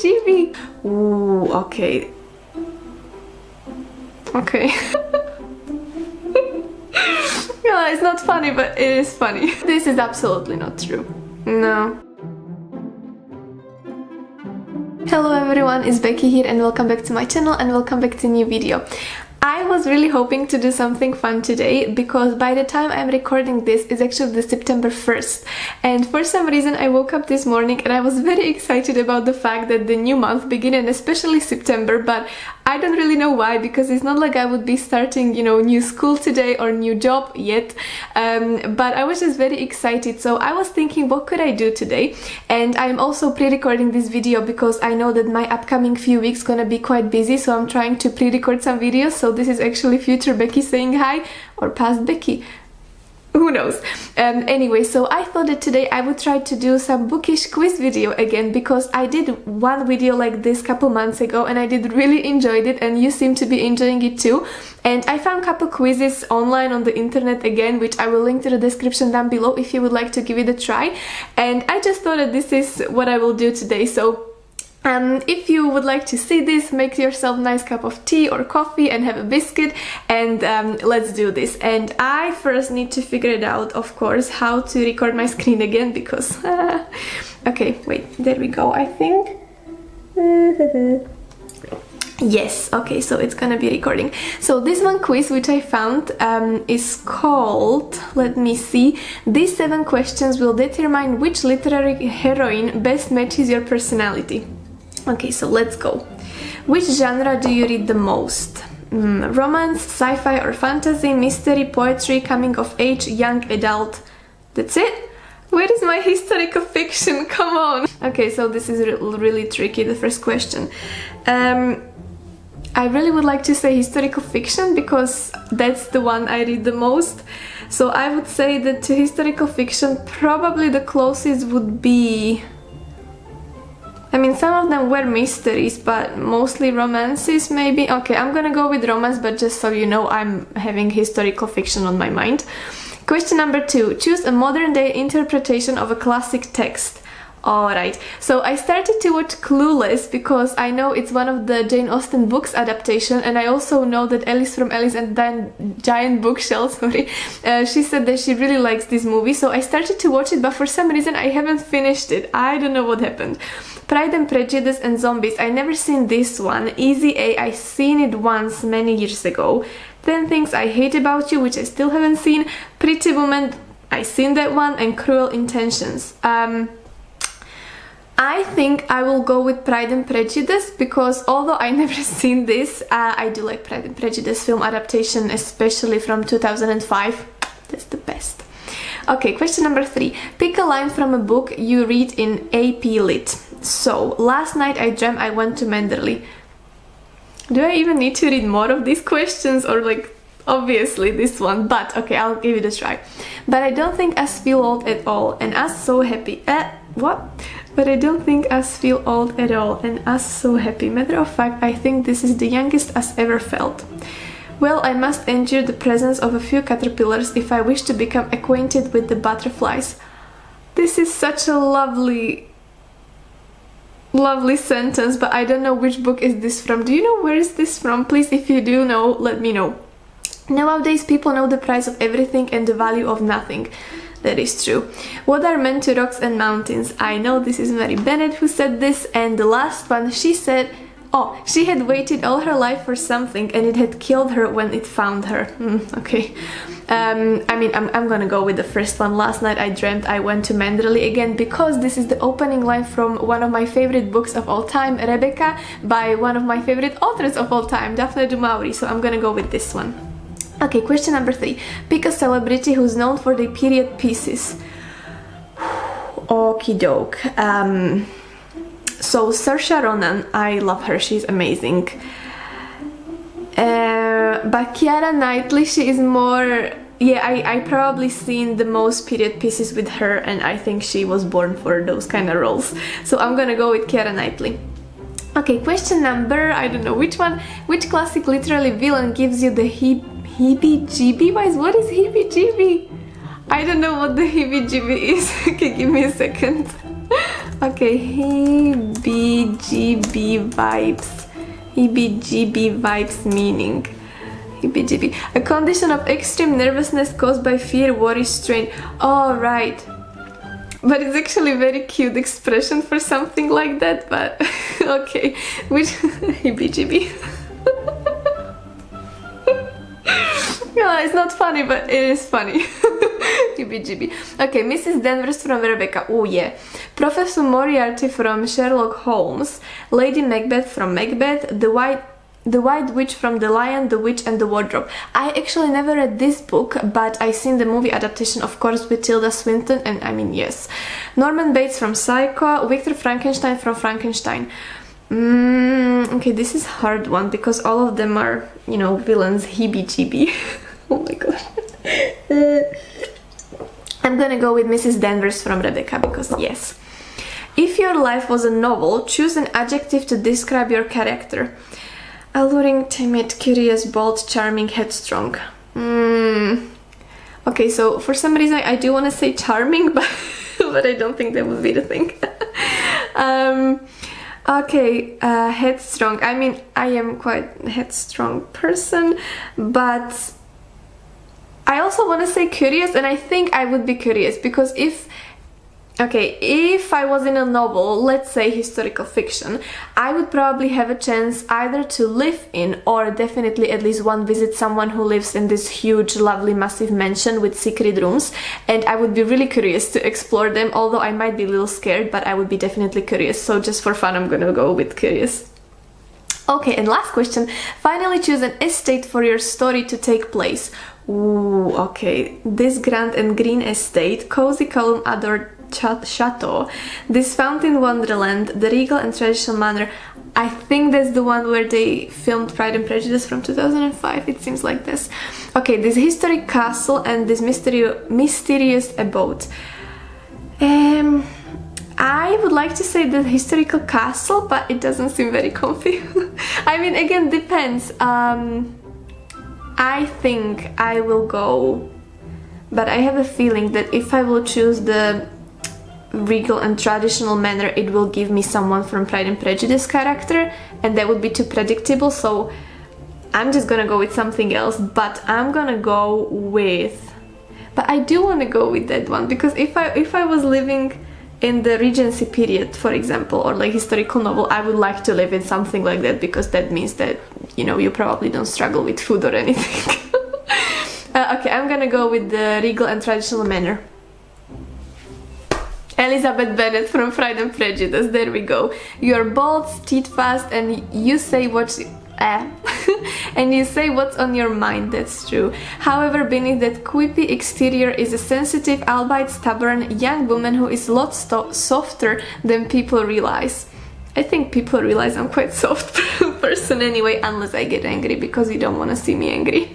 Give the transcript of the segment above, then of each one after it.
heebie-jeebie. Ooh, okay. Okay. Yeah, it's not funny, but it is funny. This is absolutely not true. No. Hello everyone, it's Becky here and welcome back to my channel and welcome back to a new video. I was really hoping to do something fun today because by the time I'm recording this it's actually the September 1st, and for some reason I woke up this morning and I was very excited about the fact that the new month began, and especially September, but I don't really know why, because it's not like I would be starting, you know, new school today or new job yet, but I was just very excited. So I was thinking, what could I do today? And I'm also pre-recording this video because I know that my upcoming few weeks gonna be quite busy, so I'm trying to pre-record some videos. So this is actually future Becky saying hi, or past Becky. Who knows? Anyway, so I thought that today I would try to do some Bookish quiz video again, because I did one video like this couple months ago and I did really enjoyed it, and you seem to be enjoying it too. And I found a couple quizzes online on the internet again, which I will link to the description down below if you would like to give it a try. And I just thought that this is what I will do today. So if you would like to see this, make yourself a nice cup of tea or coffee and have a biscuit, and let's do this. And I first need to figure it out, of course, how to record my screen again, because okay, wait, there we go, I think. Yes, okay, so it's gonna be recording. So this one quiz which I found is called, let me see, these 7 questions will determine which literary heroine best matches your personality. Okay, so let's go. Which genre do you read the most? Romance, sci-fi or fantasy, mystery, poetry, coming of age, young adult? That's it? Where is my historical fiction? Come on! Okay, so this is really tricky, the first question. I really would like to say historical fiction because that's the one I read the most. So I would say that to historical fiction probably the closest would be... I mean, some of them were mysteries, but mostly romances, maybe. Okay, I'm gonna go with romance, but just so you know, I'm having historical fiction on my mind. Question number 2. Choose a modern-day interpretation of a classic text. Alright, so I started to watch Clueless because I know it's one of the Jane Austen books adaptation, and I also know that Alice from Alice and the Giant Bookshelf, sorry, she said that she really likes this movie, so I started to watch it, but for some reason I haven't finished it. I don't know what happened. Pride and Prejudice and Zombies, I never seen this one. Easy A, I seen it once many years ago. 10 Things I Hate About You, which I still haven't seen. Pretty Woman, I seen that one, and Cruel Intentions. I think I will go with Pride and Prejudice because although I never seen this, I do like Pride and Prejudice film adaptation, especially from 2005. That's the best. Okay, question number 3. Pick a line from a book you read in AP Lit. So, last night I dreamt I went to Manderley. Do I even need to read more of these questions, or like, obviously this one, but okay, I'll give it a try. But I don't think us feel old at all, and us so happy. What? But I don't think us feel old at all, and us so happy. Matter of fact, I think this is the youngest us ever felt. Well, I must endure the presence of a few caterpillars if I wish to become acquainted with the butterflies. This is such a lovely sentence, but I don't know which book is this from. Do you know where is this from? Please, if you do know, let me know. Nowadays, people know the price of everything and the value of nothing. That is true. What are men to rocks and mountains? I know this is Mary Bennett who said this, and the last one, she said, oh, she had waited all her life for something and it had killed her when it found her. Okay. I mean, I'm gonna go with the first one. Last night I dreamt I went to Manderley again, because this is the opening line from one of my favorite books of all time, Rebecca, by one of my favorite authors of all time, Daphne du Maurier, so I'm gonna go with this one. Okay, question number 3. Pick a celebrity who's known for their period pieces. Okie doke. So Saoirse Ronan, I love her, she's amazing. But Keira Knightley, she is more... Yeah, I probably seen the most period pieces with her, and I think she was born for those kind of roles. So I'm gonna go with Keira Knightley. Okay, question number... I don't know which one. Which classic literary villain gives you the heebie-jeebie? What is heebie-jeebie? I don't know what the heebie-jeebie is. Okay, give me a second. Okay, heebie-jeebie vibes. Heebie-jeebie vibes meaning. Heebie-jeebie. A condition of extreme nervousness caused by fear, worry, strain. Oh, right. But it's actually a very cute expression for something like that, but okay. Which heebie-jeebie. No, it's not funny, but it is funny. Heebie-jeebie. Okay, Mrs. Danvers from Rebecca. Oh yeah. Professor Moriarty from Sherlock Holmes. Lady Macbeth from Macbeth. The White Witch from The Lion, the Witch and the Wardrobe. I actually never read this book, but I seen the movie adaptation, of course, with Tilda Swinton, and I mean, yes. Norman Bates from Psycho. Victor Frankenstein from Frankenstein. Okay, this is a hard one because all of them are, you know, villains. Heebie-jeebie. Oh my god. I'm gonna go with Mrs. Danvers from Rebecca because yes. If your life was a novel, choose an adjective to describe your character. Alluring, timid, curious, bold, charming, headstrong. Okay, so for some reason I do want to say charming, but but I don't think that would be the thing. Okay, headstrong. I mean, I am quite a headstrong person, but I also want to say curious, and I think I would be curious because if I was in a novel, let's say historical fiction, I would probably have a chance either to live in or definitely at least one visit someone who lives in this huge, lovely, massive mansion with secret rooms, and I would be really curious to explore them, although I might be a little scared, but I would be definitely curious, so just for fun I'm gonna go with curious. Okay, and last question. Finally choose an estate for your story to take place. Ooh, okay. This grand and green estate, cozy column adored chateau, this fountain wonderland, the regal and traditional manor. I think that's the one where they filmed Pride and Prejudice from 2005. It seems like this. Okay, this historic castle and this mysterious abode. I would like to say the historical castle, but it doesn't seem very comfy. I mean, again, depends. I think I will go, but I have a feeling that if I will choose the regal and traditional manner, it will give me someone from Pride and Prejudice character, and that would be too predictable, so I'm just gonna go with something else, but I'm gonna go with... But I do want to go with that one, because if I was living in the Regency period, for example, or like historical novel, I would like to live in something like that, because that means that, you know, you probably don't struggle with food or anything. Okay, I'm gonna go with the regal and traditional manner. Elizabeth Bennet from Pride and Prejudice, there we go. You're bold, steadfast, and you say what's and you say what's on your mind, that's true. However, beneath that quippy exterior is a sensitive, albeit stubborn, young woman who is lots softer than people realize. I think people realize I'm quite soft person anyway, unless I get angry, because you don't want to see me angry.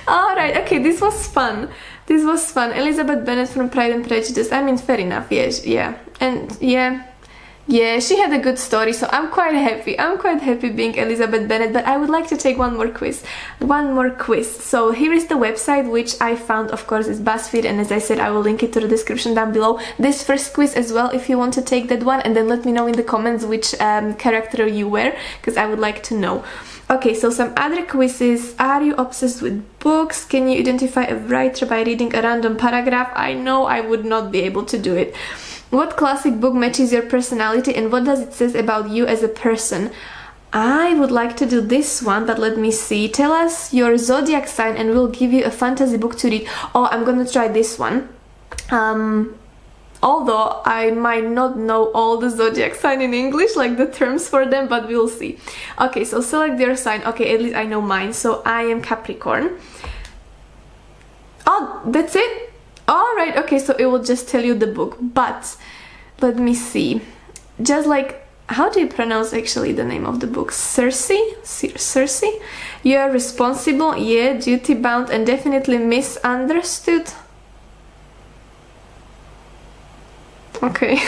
Alright, okay, this was fun. This was fun. Elizabeth Bennet from Pride and Prejudice. I mean, fair enough, yes, yeah. And yeah, she had a good story, so I'm quite happy. I'm quite happy being Elizabeth Bennet, but I would like to take one more quiz. So here is the website, which I found, of course, is Buzzfeed, and as I said, I will link it to the description down below. This first quiz as well, if you want to take that one, and then let me know in the comments which character you were, because I would like to know. Okay, so some other quizzes. Are you obsessed with books? Can you identify a writer by reading a random paragraph? I know I would not be able to do it. What classic book matches your personality, and what does it say about you as a person? I would like to do this one, but let me see. Tell us your zodiac sign and we'll give you a fantasy book to read. Oh, I'm gonna try this one. Although I might not know all the zodiac sign in English, like the terms for them, but we'll see. Okay, so select your sign. Okay, at least I know mine. So I am Capricorn. Oh, that's it? Alright, okay, so it will just tell you the book. But let me see. Just like, how do you pronounce actually the name of the book? Circe? You are responsible, yeah, duty bound, and definitely misunderstood. Okay.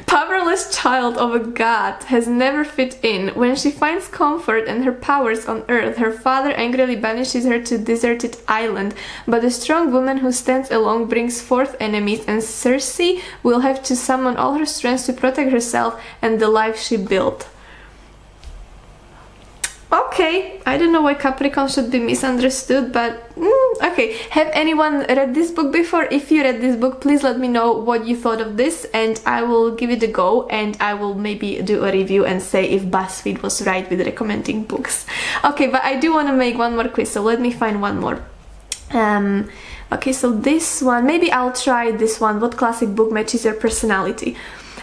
Powerless child of a god has never fit in. When she finds comfort and her powers on earth, her father angrily banishes her to a deserted island. But the strong woman who stands alone brings forth enemies, and Circe will have to summon all her strength to protect herself and the life she built. Okay, I don't know why Capricorn should be misunderstood, but okay. Have anyone read this book before? If you read this book, please let me know what you thought of this, and I will give it a go, and I will maybe do a review and say if Buzzfeed was right with recommending books. Okay, but I do want to make one more quiz, so let me find one more. Okay, so this one, maybe I'll try this one. What classic book matches your personality?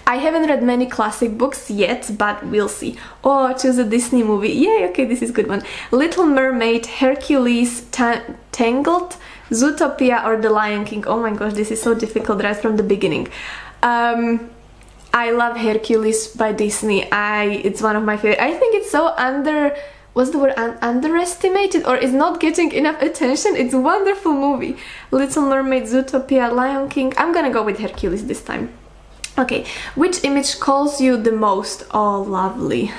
I haven't read many classic books yet, but we'll see. Oh, choose a Disney movie. Yay, okay, this is a good one. Little Mermaid, Hercules, Tangled, Zootopia, or The Lion King. Oh my gosh, this is so difficult right from the beginning. I love Hercules by Disney. It's one of my favorite. I think it's so underestimated, or is not getting enough attention. It's a wonderful movie. Little Mermaid, Zootopia, Lion King. I'm gonna go with Hercules this time. Okay, which image calls you the most? Oh, lovely.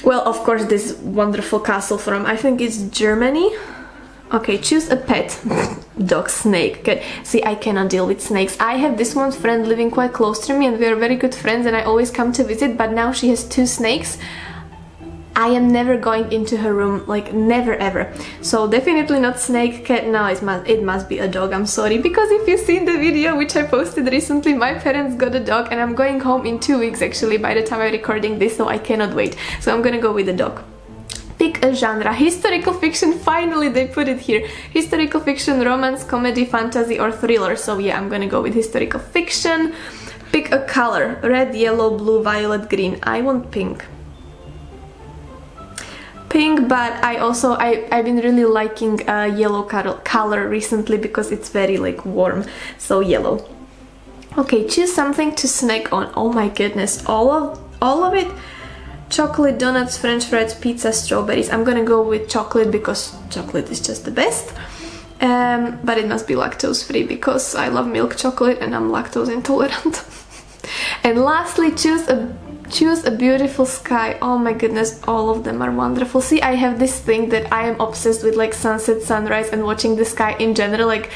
Well, of course, this wonderful castle from, I think it's Germany. Okay, choose a pet. Dog, snake. Good. See, I cannot deal with snakes. I have this one friend living quite close to me, and we are very good friends, and I always come to visit, but now she has 2 snakes. I am never going into her room, like never ever. So definitely not snake, cat. No, it must be a dog. I'm sorry, because if you've seen the video which I posted recently, my parents got a dog, and I'm going home in 2 weeks actually by the time I'm recording this, so I cannot wait. So I'm gonna go with the dog. Pick a genre. Historical fiction, finally they put it here. Historical fiction, romance, comedy, fantasy, or thriller. So yeah, I'm gonna go with historical fiction. Pick a color. Red, yellow, blue, violet, green. I want pink. Pink, but I've been really liking yellow color recently because it's very like warm, so yellow. Okay, choose something to snack on. Oh my goodness, all of it. Chocolate, donuts, french fries, pizza, strawberries. I'm gonna go with chocolate because chocolate is just the best. But it must be lactose free because I love milk chocolate and I'm lactose intolerant. And lastly, choose a beautiful sky. Oh my goodness, all of them are wonderful. See, I have this thing that I am obsessed with, like sunset, sunrise, and watching the sky in general. Like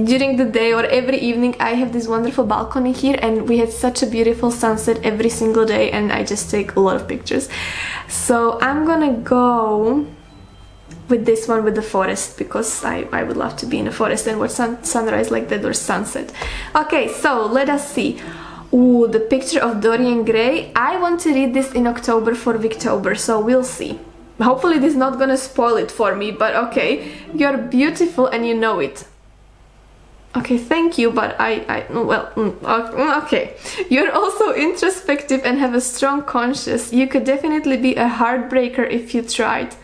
during the day or every evening, I have this wonderful balcony here, and we had such a beautiful sunset every single day, and I just take a lot of pictures. So I'm gonna go with this one, with the forest, because I would love to be in a forest and watch sunrise like that, or sunset. Okay, so let us see. Ooh, the picture of Dorian Gray. I want to read this in October for Booktober, so we'll see. Hopefully this is not gonna spoil it for me, but okay. You're beautiful and you know it. Okay, thank you, but okay. You're also introspective and have a strong conscience. You could definitely be a heartbreaker if you tried.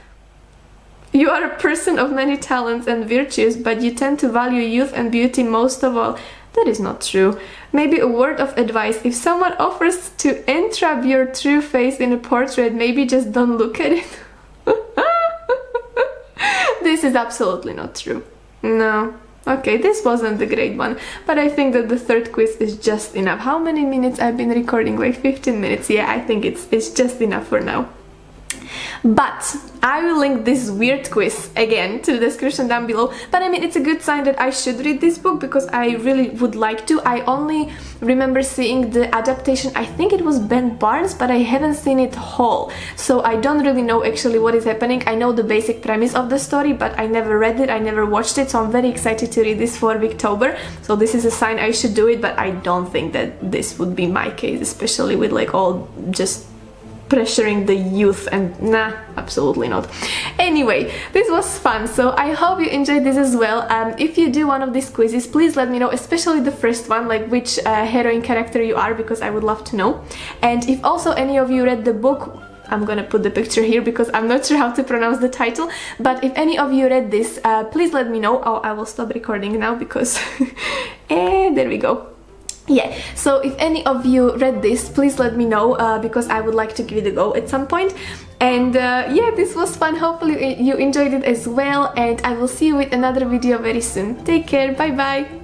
You are a person of many talents and virtues, but you tend to value youth and beauty most of all. That is not true. Maybe a word of advice. If someone offers to entrap your true face in a portrait, maybe just don't look at it. This is absolutely not true. No. Okay, this wasn't the great one, but I think that the third quiz is just enough. How many minutes I've been recording? Like 15 minutes. Yeah, I think it's just enough for now. But I will link this weird quiz again to the description down below. But I mean, it's a good sign that I should read this book because I really would like to. I only remember seeing the adaptation, I think it was Ben Barnes, but I haven't seen it whole. So I don't really know actually what is happening. I know the basic premise of the story, but I never read it, I never watched it. So I'm very excited to read this for Booktober. So this is a sign I should do it, but I don't think that this would be my case, especially with like all just pressuring the youth, and nah, absolutely not. Anyway, this was fun, so I hope you enjoyed this as well. If you do one of these quizzes, please let me know, especially the first one, like which heroine character you are, because I would love to know. And if also any of you read the book, I'm gonna put the picture here because I'm not sure how to pronounce the title, but if any of you read this, please let me know. Oh, I will stop recording now because and there we go. Yeah, so if any of you read this, please let me know because I would like to give it a go at some point. And yeah, this was fun. Hopefully you enjoyed it as well, and I will see you with another video very soon. Take care, bye bye!